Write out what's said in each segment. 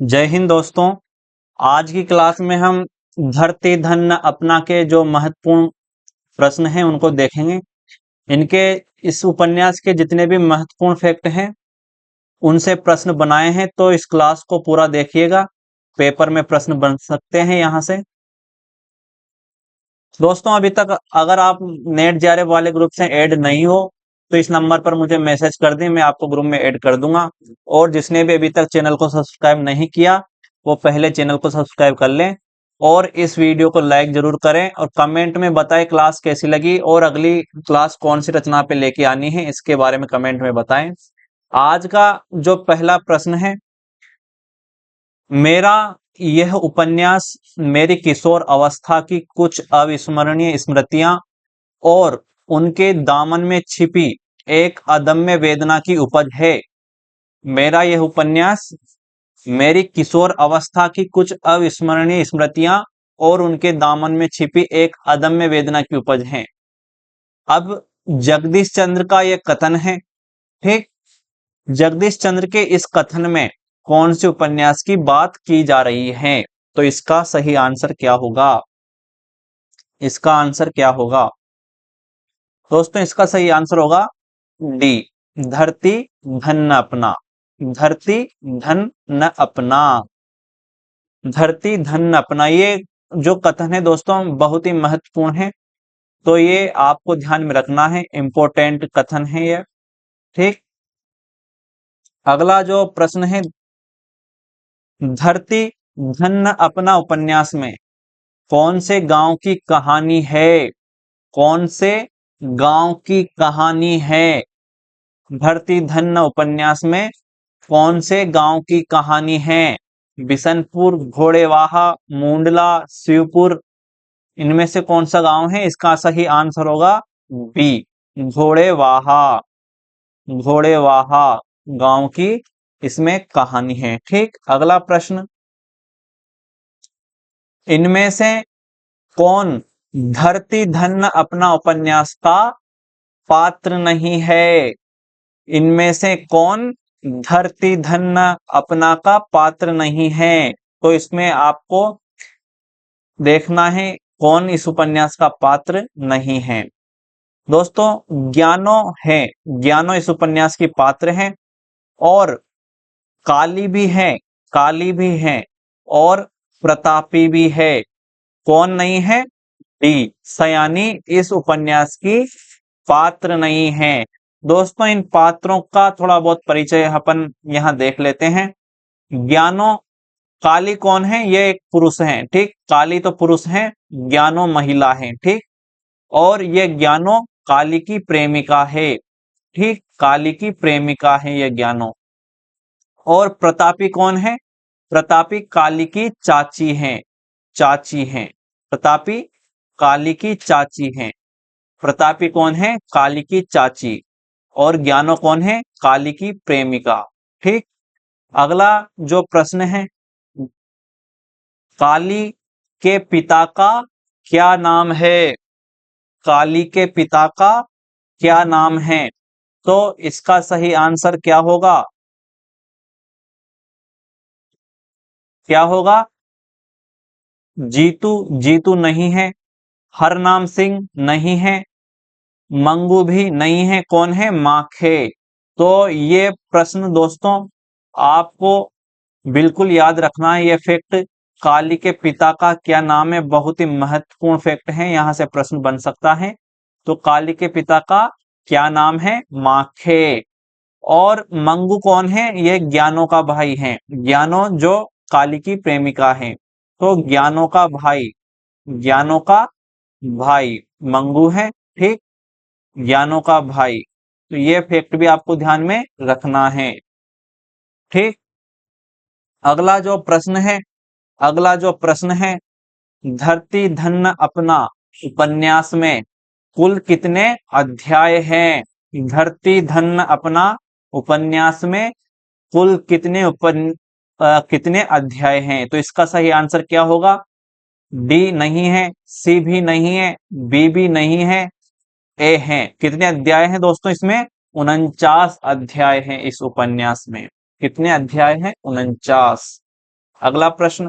जय हिंद दोस्तों। आज की क्लास में हम धरती धन अपना के जो महत्वपूर्ण प्रश्न हैं उनको देखेंगे। इनके इस उपन्यास के जितने भी महत्वपूर्ण फैक्ट हैं उनसे प्रश्न बनाए हैं, तो इस क्लास को पूरा देखिएगा। पेपर में प्रश्न बन सकते हैं यहाँ से। दोस्तों, अभी तक अगर आप नेट जेआरएफ वाले ग्रुप से ऐड नहीं हो तो इस नंबर पर मुझे मैसेज कर दें, मैं आपको ग्रुप में ऐड कर दूंगा। और जिसने भी अभी तक चैनल को सब्सक्राइब नहीं किया वो पहले चैनल को सब्सक्राइब कर लें और इस वीडियो को लाइक जरूर करें और कमेंट में बताएं क्लास कैसी लगी और अगली क्लास कौन सी रचना पे लेके आनी है इसके बारे में कमेंट में बताएं। आज का जो पहला प्रश्न है, मेरा यह उपन्यास मेरी किशोर अवस्था की कुछ अविस्मरणीय स्मृतियां और उनके दामन में छिपी एक अदम्य वेदना की उपज है। मेरा यह उपन्यास मेरी किशोर अवस्था की कुछ अविस्मरणीय स्मृतियां और उनके दामन में छिपी एक अदम्य वेदना की उपज है। अब जगदीश चंद्र का यह कथन है, ठीक। जगदीश चंद्र के इस कथन में कौन से उपन्यास की बात की जा रही है? तो इसका सही आंसर क्या होगा? इसका आंसर क्या होगा दोस्तों? इसका सही आंसर होगा डी, धरती धन न अपना। धरती धन न अपना। धरती धन न अपना, ये जो कथन है दोस्तों बहुत ही महत्वपूर्ण है, तो ये आपको ध्यान में रखना है। इंपॉर्टेंट कथन है ये, ठीक। अगला जो प्रश्न है, धरती धन न अपना उपन्यास में कौन से गांव की कहानी है? कौन से गांव की कहानी है? धरती धन उपन्यास में कौन से गांव की कहानी है? बिशनपुर, घोड़ेवाहा, मुंडला, शिवपुर, इनमें से कौन सा गांव है? इसका सही आंसर होगा बी, घोड़ेवाहा। घोड़ेवाहा गांव की इसमें कहानी है, ठीक। अगला प्रश्न, इनमें से कौन धरती धन अपना उपन्यास का पात्र नहीं है? इनमें से कौन धरती धन अपना का पात्र नहीं है? तो इसमें आपको देखना है कौन इस उपन्यास का पात्र नहीं है। दोस्तों, ज्ञानो है, ज्ञानो इस उपन्यास की पात्र है और काली भी है, काली भी है और प्रतापी भी है। कौन नहीं है? डी, सयानी इस उपन्यास की पात्र नहीं है। दोस्तों, इन पात्रों का थोड़ा बहुत परिचय अपन यहां देख लेते हैं। ज्ञानो, काली कौन है? ये एक पुरुष है, ठीक। काली तो पुरुष है, ज्ञानो महिला है, ठीक। और ये ज्ञानो काली की प्रेमिका है, ठीक। काली की प्रेमिका है ये ज्ञानो। और प्रतापी कौन है? प्रतापी काली की चाची है, चाची है। प्रतापी काली की चाची है। प्रतापी कौन है? काली की चाची। और ज्ञानो कौन है? काली की प्रेमिका, ठीक। अगला जो प्रश्न है, काली के पिता का क्या नाम है? काली के पिता का क्या नाम है? तो इसका सही आंसर क्या होगा? क्या होगा? जीतू, जीतू नहीं है। हरनाम सिंह नहीं है। मंगू भी नहीं है। कौन है? माखे। तो ये प्रश्न दोस्तों आपको बिल्कुल याद रखना है, ये फैक्ट। काली के पिता का क्या नाम है, बहुत ही महत्वपूर्ण फैक्ट है, यहां से प्रश्न बन सकता है। तो काली के पिता का क्या नाम है? माखे। और मंगू कौन है? ये ज्ञानो का भाई है। ज्ञानो जो काली की प्रेमिका है, तो ज्ञानो का भाई, ज्ञानो का भाई मंगू है, ठीक। ज्ञानो का भाई, तो ये फैक्ट भी आपको ध्यान में रखना है, ठीक। अगला जो प्रश्न है, अगला जो प्रश्न है, धरती धन अपना उपन्यास में कुल कितने अध्याय हैं? धरती धन अपना उपन्यास में कुल कितने अध्याय हैं? तो इसका सही आंसर क्या होगा? डी नहीं है, सी भी नहीं है, बी भी नहीं है, ए है। कितने अध्याय हैं दोस्तों इसमें? 49 अध्याय हैं इस उपन्यास में। कितने अध्याय हैं? 49। अगला प्रश्न,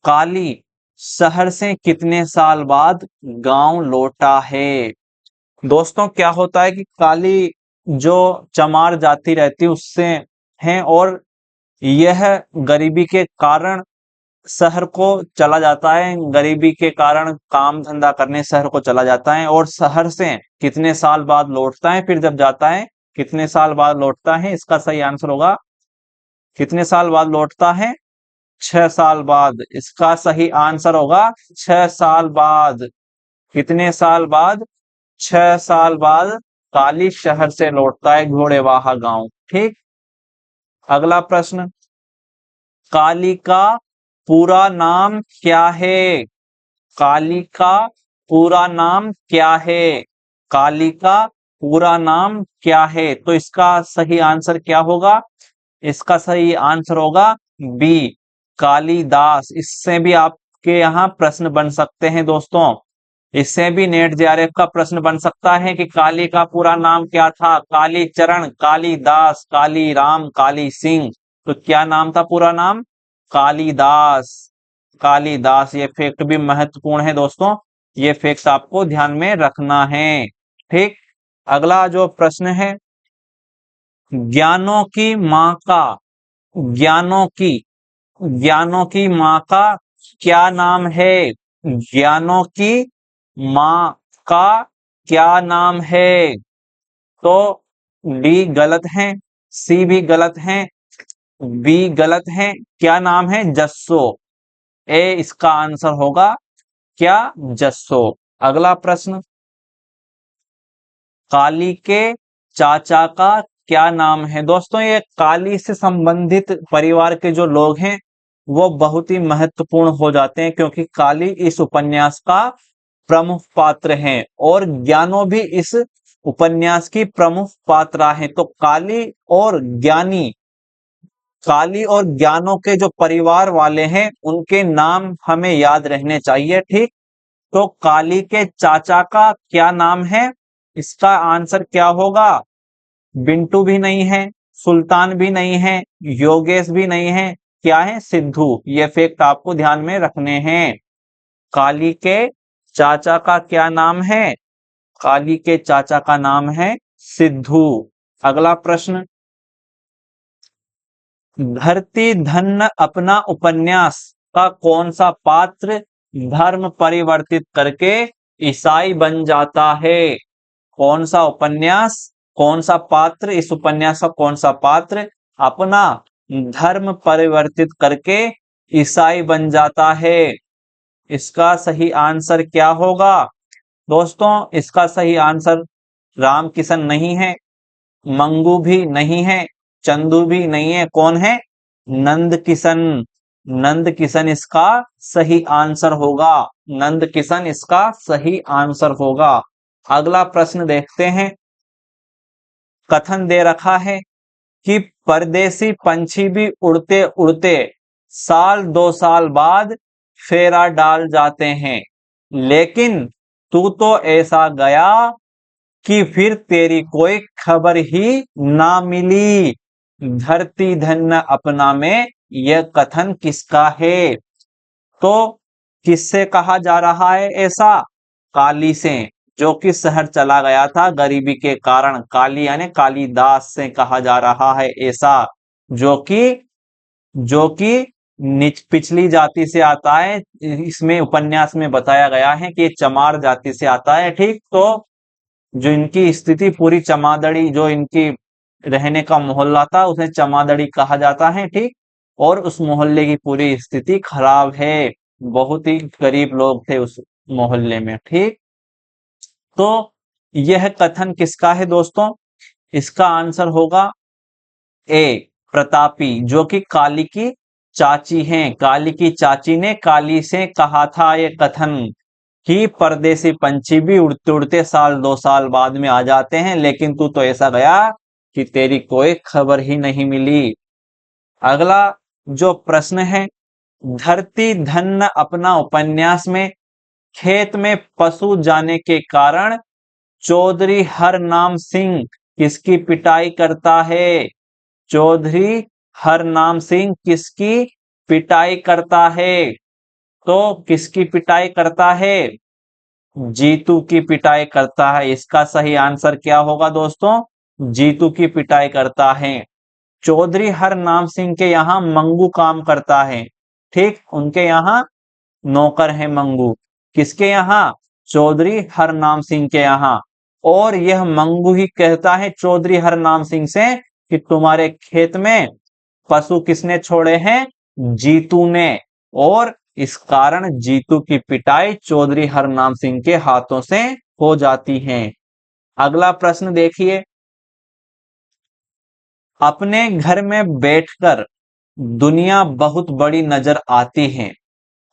काली शहर से कितने साल बाद गांव लौटा है? दोस्तों क्या होता है कि काली जो चमार जाति रहती है उससे है, और यह गरीबी के कारण शहर को चला जाता है, गरीबी के कारण काम धंधा करने शहर को चला जाता है, और शहर से कितने साल बाद लौटता है, फिर जब जाता है कितने साल बाद लौटता है, इसका सही आंसर होगा कितने साल बाद लौटता है, 6 साल बाद। इसका सही आंसर होगा 6 साल बाद। कितने साल बाद? 6 साल बाद काली शहर से लौटता है घोड़ेवाहा गांव। ठीक। अगला प्रश्न, काली का पूरा नाम क्या है? काली का पूरा नाम क्या है? काली का पूरा नाम क्या है? तो इसका सही आंसर क्या होगा? इसका सही आंसर होगा बी, कालिदास। इससे भी आपके यहाँ प्रश्न बन सकते हैं दोस्तों, इससे भी नेट जेआरएफ का प्रश्न बन सकता है कि काली का पूरा नाम क्या था? कालीचरण, कालिदास, काली राम, काली सिंह। तो क्या नाम था पूरा नाम? कालिदास। कालिदास। ये फैक्ट भी महत्वपूर्ण है दोस्तों, ये फैक्ट आपको ध्यान में रखना है। ठीक। अगला जो प्रश्न है, ज्ञानों की मां का, ज्ञानों की, ज्ञानों की मां का क्या नाम है? ज्ञानों की मां का क्या नाम है? तो डी गलत है, सी भी गलत है, बी गलत है। क्या नाम है? जस्सो। ए इसका आंसर होगा क्या? जस्सो। अगला प्रश्न, काली के चाचा का क्या नाम है? दोस्तों ये काली से संबंधित परिवार के जो लोग हैं वो बहुत ही महत्वपूर्ण हो जाते हैं, क्योंकि काली इस उपन्यास का प्रमुख पात्र हैं और ज्ञानो भी इस उपन्यास की प्रमुख पात्रा है। तो काली और ज्ञानी, काली और ज्ञानो के जो परिवार वाले हैं उनके नाम हमें याद रहने चाहिए। ठीक। तो काली के चाचा का क्या नाम है? इसका आंसर क्या होगा? बिंटू भी नहीं है, सुल्तान भी नहीं है, योगेश भी नहीं है, क्या है? सिद्धू। ये फैक्ट आपको ध्यान में रखने हैं। काली के चाचा का क्या नाम है? काली के चाचा का नाम है सिद्धू। अगला प्रश्न, धरती धन्य अपना उपन्यास का कौन सा पात्र धर्म परिवर्तित करके ईसाई बन जाता है? कौन सा उपन्यास, कौन सा पात्र, इस उपन्यास का कौन सा पात्र अपना धर्म परिवर्तित करके ईसाई बन जाता है? इसका सही आंसर क्या होगा? दोस्तों इसका सही आंसर राम किशन नहीं है, मंगू भी नहीं है, चंदू भी नहीं है। कौन है? नंद किशन। नंद किशन इसका सही आंसर होगा। नंद किशन इसका सही आंसर होगा। अगला प्रश्न देखते हैं। कथन दे रखा है कि परदेसी पंछी भी उड़ते उड़ते साल 2 साल बाद फेरा डाल जाते हैं, लेकिन तू तो ऐसा गया कि फिर तेरी कोई खबर ही ना मिली। धरती धन्य अपना में यह कथन किसका है? तो किससे कहा जा रहा है ऐसा? काली से, जो कि शहर चला गया था गरीबी के कारण। काली यानी कालिदास से कहा जा रहा है ऐसा, जो कि पिछली जाति से आता है। इसमें उपन्यास में बताया गया है कि ये चमार जाति से आता है। ठीक। तो जो इनकी स्थिति पूरी चमादड़ी, जो इनकी रहने का मोहल्ला था उसे चमादड़ी कहा जाता है। ठीक। और उस मोहल्ले की पूरी स्थिति खराब है, बहुत ही गरीब लोग थे उस मोहल्ले में। ठीक। तो यह कथन किसका है दोस्तों? इसका आंसर होगा ए, प्रतापी, जो कि काली की चाची हैं। काली की चाची ने काली से कहा था यह कथन कि परदेसी पंछी भी उड़ते उड़ते साल 2 साल बाद में आ जाते हैं, लेकिन तू तो ऐसा गया कि तेरी कोई खबर ही नहीं मिली। अगला जो प्रश्न है, धरती धन्य अपना उपन्यास में खेत में पशु जाने के कारण चौधरी हरनाम सिंह किसकी पिटाई करता है? चौधरी हरनाम सिंह किसकी पिटाई करता है? तो किसकी पिटाई करता है? जीतू की पिटाई करता है। इसका सही आंसर क्या होगा दोस्तों? जीतू की पिटाई करता है। चौधरी हरनाम सिंह के यहाँ मंगू काम करता है। ठीक, उनके यहाँ नौकर है मंगू। किसके यहाँ? चौधरी हरनाम सिंह के यहाँ। और यह मंगू ही कहता है चौधरी हरनाम सिंह से कि तुम्हारे खेत में पशु किसने छोड़े हैं? जीतू ने। और इस कारण जीतू की पिटाई चौधरी हरनाम सिंह के हाथों से हो जाती है। अगला प्रश्न देखिए। अपने घर में बैठकर दुनिया बहुत बड़ी नजर आती है,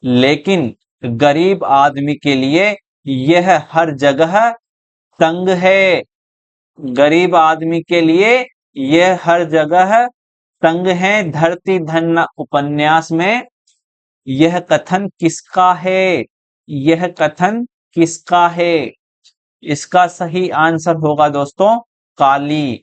लेकिन गरीब आदमी के लिए यह हर जगह तंग है। गरीब आदमी के लिए यह हर जगह तंग है। धरती धन्य उपन्यास में यह कथन किसका है? यह कथन किसका है? इसका सही आंसर होगा दोस्तों काली।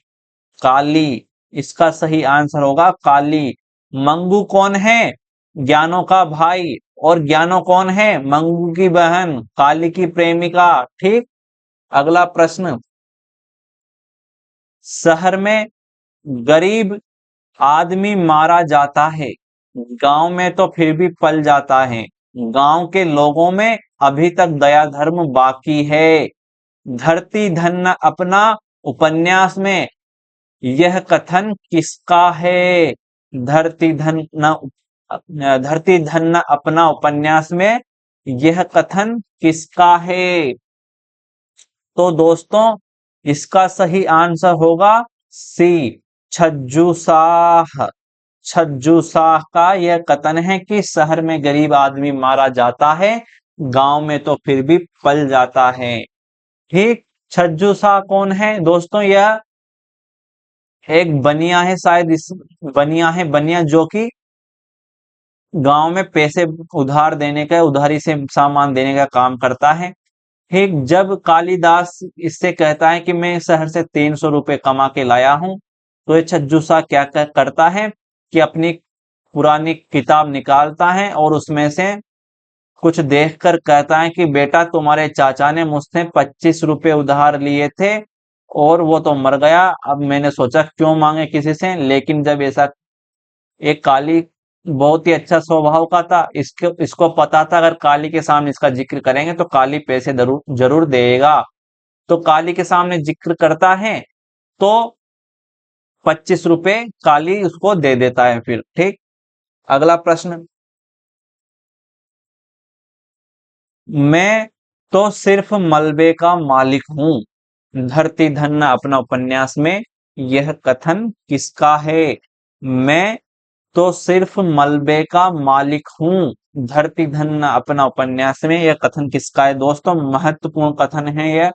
काली इसका सही आंसर होगा काली। मंगू कौन है? ज्ञानो का भाई। और ज्ञानो कौन है? मंगू की बहन, काली की प्रेमिका। ठीक। अगला प्रश्न। शहर में गरीब आदमी मारा जाता है, गांव में तो फिर भी पल जाता है। गांव के लोगों में अभी तक दया धर्म बाकी है। धरती धन्य अपना उपन्यास में यह कथन किसका है? धरती धन्य धरती धन्य अपना उपन्यास में यह कथन किसका है? तो दोस्तों इसका सही आंसर होगा सी, छज्जू शाह। छज्जू शाह का यह कथन है कि शहर में गरीब आदमी मारा जाता है, गांव में तो फिर भी पल जाता है। ठीक। छज्जू शाह कौन है दोस्तों? यह एक बनिया है, शायद इस बनिया है, बनिया जो कि गांव में पैसे उधार देने का, उधारी से सामान देने का काम करता है। ठीक। जब कालिदास इससे कहता है कि मैं शहर से 300 रुपए कमा के लाया हूं, तो ये छज्जू सा क्या करता है कि अपनी पुरानी किताब निकालता है और उसमें से कुछ देखकर कहता है कि बेटा तुम्हारे चाचा ने मुझसे 25 रुपए उधार लिए थे और वो तो मर गया। अब मैंने सोचा क्यों मांगे किसी से, लेकिन जब ऐसा, एक काली बहुत ही अच्छा स्वभाव का था, इसको पता था अगर काली के सामने इसका जिक्र करेंगे तो काली पैसे जरूर जरूर देगा। तो काली के सामने जिक्र करता है तो 25 रुपए काली उसको दे देता है फिर। ठीक। अगला प्रश्न। मैं तो सिर्फ मलबे का मालिक हूं, धरती धन्य अपना उपन्यास में यह कथन किसका है? मैं तो सिर्फ मलबे का मालिक हूं, धरती धन्य अपना उपन्यास में यह कथन किसका है? दोस्तों महत्वपूर्ण कथन है यह,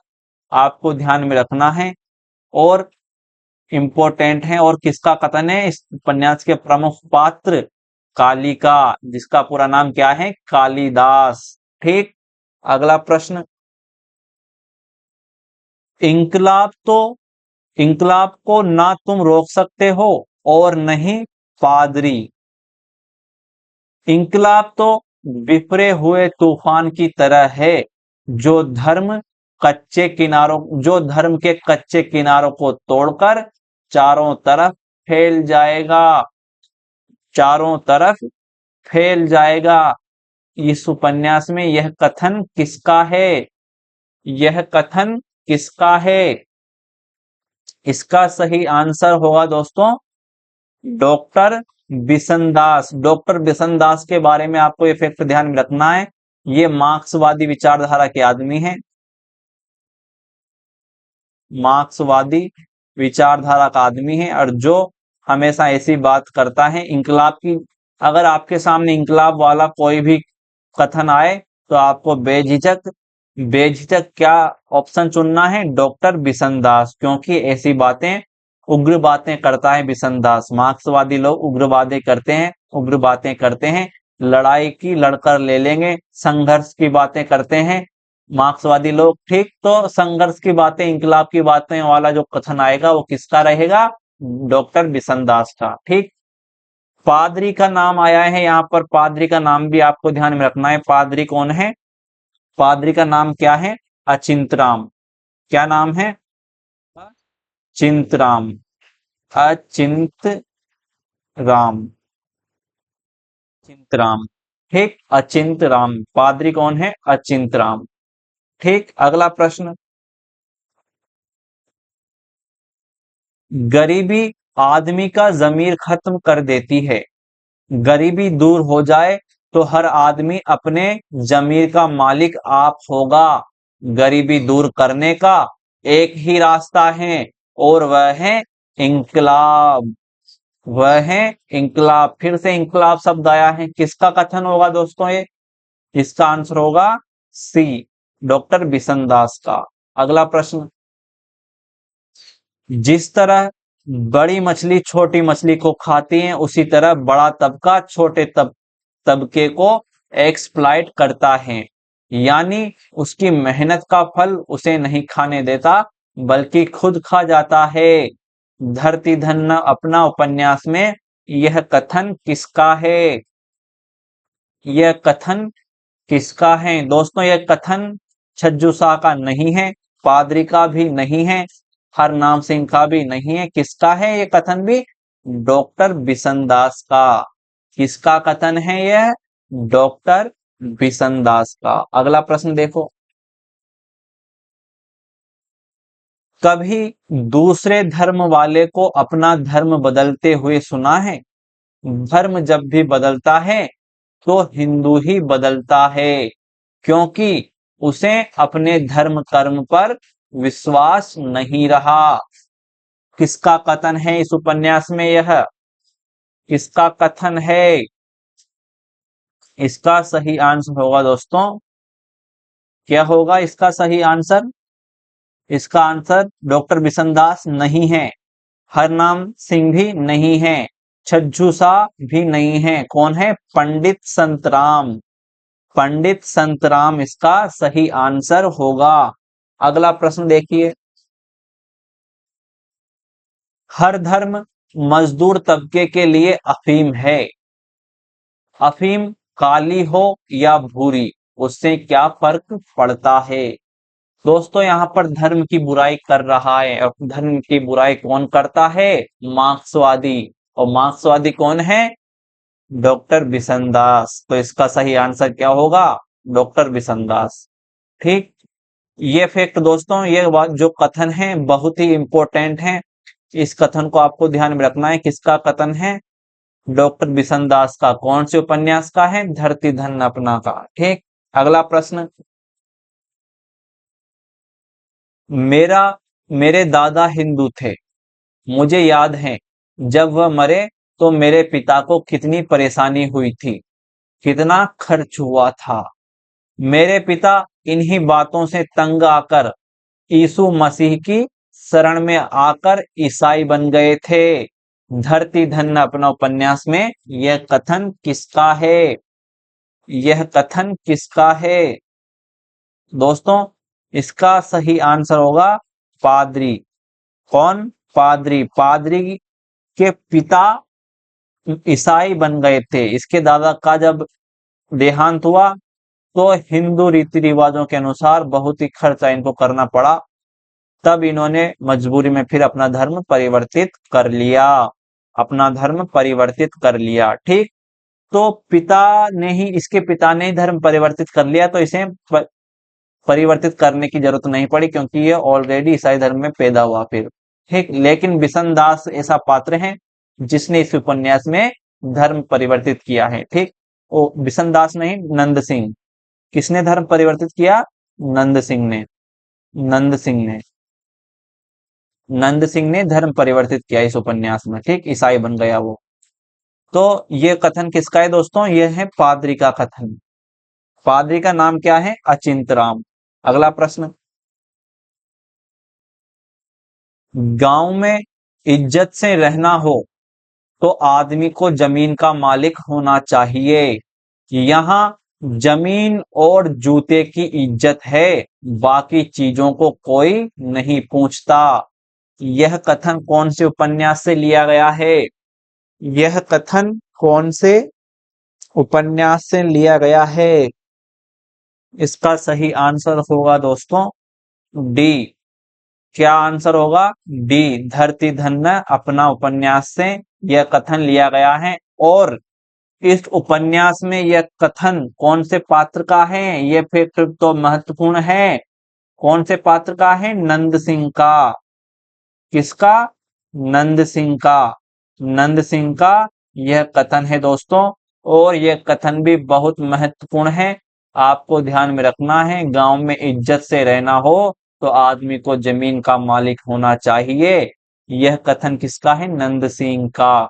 आपको ध्यान में रखना है और इम्पोर्टेंट है। और किसका कथन है? इस उपन्यास के प्रमुख पात्र काली का, जिसका पूरा नाम क्या है? कालिदास। ठीक। अगला प्रश्न। इंकलाब तो इंकलाब को ना तुम रोक सकते हो और नहीं पादरी। इंकलाब तो बिफरे हुए तूफान की तरह है, जो धर्म के कच्चे किनारों को तोड़कर चारों तरफ फैल जाएगा। चारों तरफ फैल जाएगा। इस उपन्यास में यह कथन किसका है? यह कथन किसका है? इसका सही आंसर होगा दोस्तों डॉक्टर बिशनदास। डॉक्टर बिशनदास के बारे में आपको ये फैक्ट ध्यान में रखना है। ये मार्क्सवादी विचारधारा के आदमी हैं। मार्क्सवादी विचारधारा का आदमी है और जो हमेशा ऐसी बात करता है इंकलाब की। अगर आपके सामने इंकलाब वाला कोई भी कथन आए तो आपको बेझिझक बेझिझक क्या ऑप्शन चुनना है? डॉक्टर बिशनदास, क्योंकि ऐसी बातें, उग्र बातें करता है बिशनदास। मार्क्सवादी लोग उग्र बातें करते हैं, उग्र बातें करते हैं, लड़ाई की लड़कर ले लेंगे, संघर्ष की बातें करते हैं मार्क्सवादी लोग। ठीक। तो संघर्ष की बातें, इंकलाब की बातें वाला जो कथन आएगा वो किसका रहेगा? डॉक्टर बिशनदास का। ठीक। पादरी का नाम आया है यहाँ पर, पादरी का नाम भी आपको ध्यान में रखना है। पादरी कौन है? पादरी का नाम क्या है? अचिंतराम। क्या नाम है? चिंतराम। अचिंत राम। चिंतराम। ठीक, अचिंत राम। पादरी कौन है? अचिंत राम। ठीक, अगला प्रश्न। गरीबी आदमी का जमीर खत्म कर देती है। गरीबी दूर हो जाए तो हर आदमी अपने जमीर का मालिक आप होगा। गरीबी दूर करने का एक ही रास्ता है और वह है इंकलाब। वह है इंकलाब। फिर से इंकलाब शब्द आया है, किसका कथन होगा दोस्तों ये? इसका आंसर होगा सी, डॉक्टर बिशनदास का। अगला प्रश्न। जिस तरह बड़ी मछली छोटी मछली को खाती है, उसी तरह बड़ा तबका छोटे तबके को एक्सप्लॉइट करता है। यानी उसकी मेहनत का फल उसे नहीं खाने देता बल्कि खुद खा जाता है। धरती धन्य अपना उपन्यास में यह कथन किसका है? यह कथन किसका है दोस्तों? यह कथन छज्जू शाह का नहीं है, पादरी का भी नहीं है, हरनाम सिंह का भी नहीं है। किसका है ये कथन भी? डॉक्टर बिशनदास का। किसका कथन है यह? डॉक्टर बिशनदास का। अगला प्रश्न देखो। कभी दूसरे धर्म वाले को अपना धर्म बदलते हुए सुना है? धर्म जब भी बदलता है तो हिंदू ही बदलता है, क्योंकि उसे अपने धर्म कर्म पर विश्वास नहीं रहा। किसका कथन है इस उपन्यास में यह? किसका कथन है? इसका सही आंसर होगा दोस्तों, क्या होगा इसका सही आंसर? इसका आंसर डॉक्टर बिशनदास नहीं है, हरनाम सिंह भी नहीं है, छज्जू शाह भी नहीं है। कौन है? पंडित संतराम। पंडित संतराम इसका सही आंसर होगा। अगला प्रश्न देखिए। हर धर्म मजदूर तबके के लिए अफीम है। अफीम काली हो या भूरी, उससे क्या फर्क पड़ता है? दोस्तों यहाँ पर धर्म की बुराई कर रहा है, और धर्म की बुराई कौन करता है? मार्क्सवादी। और मार्क्सवादी कौन है? डॉक्टर बिशनदास। तो इसका सही आंसर क्या होगा? डॉक्टर बिशनदास। ठीक। ये फैक्ट दोस्तों, ये जो कथन है बहुत ही इंपॉर्टेंट है। इस कथन को आपको ध्यान में रखना है। किसका कथन है? डॉक्टर बिशनदास का। कौन से उपन्यास का है? धरती धन्य अपना का। ठीक। अगला प्रश्न। मेरा मेरे दादा हिंदू थे। मुझे याद है जब वह मरे तो मेरे पिता को कितनी परेशानी हुई थी, कितना खर्च हुआ था। मेरे पिता इन्हीं बातों से तंग आकर यीशु मसीह की शरण में आकर ईसाई बन गए थे। धरती धन्य अपना उपन्यास में यह कथन किसका है? यह कथन किसका है दोस्तों? इसका सही आंसर होगा पादरी। कौन? पादरी। पादरी के पिता ईसाई बन गए थे। इसके दादा का जब देहांत हुआ तो हिंदू रीति रिवाजों के अनुसार बहुत ही खर्चा इनको करना पड़ा, तब इन्होंने मजबूरी में फिर अपना धर्म परिवर्तित कर लिया। अपना धर्म परिवर्तित कर लिया। ठीक। तो पिता ने ही, इसके पिता ने ही धर्म परिवर्तित कर लिया, तो इसे परिवर्तित करने की जरूरत नहीं पड़ी, क्योंकि ये ऑलरेडी ईसाई धर्म में पैदा हुआ फिर। ठीक। लेकिन बिशनदास ऐसा पात्र है जिसने इस उपन्यास में धर्म परिवर्तित किया है। ठीक। ओ, बिशनदास नहीं, नंद सिंह। किसने धर्म परिवर्तित किया? नंद सिंह ने। नंद सिंह ने। नंद सिंह ने धर्म परिवर्तित किया इस उपन्यास में। ठीक। ईसाई बन गया वो। तो ये कथन किसका है दोस्तों? ये है पादरी का कथन। पादरी का नाम क्या है? अचिंतराम। अगला प्रश्न। गांव में इज्जत से रहना हो तो आदमी को जमीन का मालिक होना चाहिए। यहाँ जमीन और जूते की इज्जत है, बाकी चीजों को कोई नहीं पूछता। यह कथन कौन से उपन्यास से लिया गया है? यह कथन कौन से उपन्यास से लिया गया है? इसका सही आंसर होगा दोस्तों डी। क्या आंसर होगा? डी, धरती धन्य अपना उपन्यास से यह कथन लिया गया है। और इस उपन्यास में यह कथन कौन से पात्र का है? यह फिर तो महत्वपूर्ण है। कौन से पात्र का है? नंद सिंह का। किसका? नंद सिंह का। नंद सिंह का यह कथन है दोस्तों। और यह कथन भी बहुत महत्वपूर्ण है। आपको ध्यान में रखना है, गांव में इज्जत से रहना हो तो आदमी को जमीन का मालिक होना चाहिए। यह कथन किसका है? नंद सिंह का।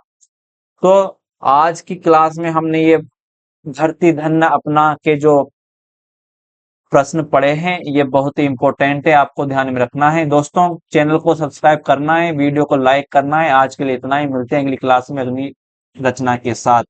तो आज की क्लास में हमने ये धरती धन्य अपना के जो प्रश्न पढ़े हैं ये बहुत ही इंपॉर्टेंट है, आपको ध्यान में रखना है। दोस्तों चैनल को सब्सक्राइब करना है, वीडियो को लाइक करना है। आज के लिए इतना ही, मिलते हैं अगली क्लास में अगली रचना के साथ।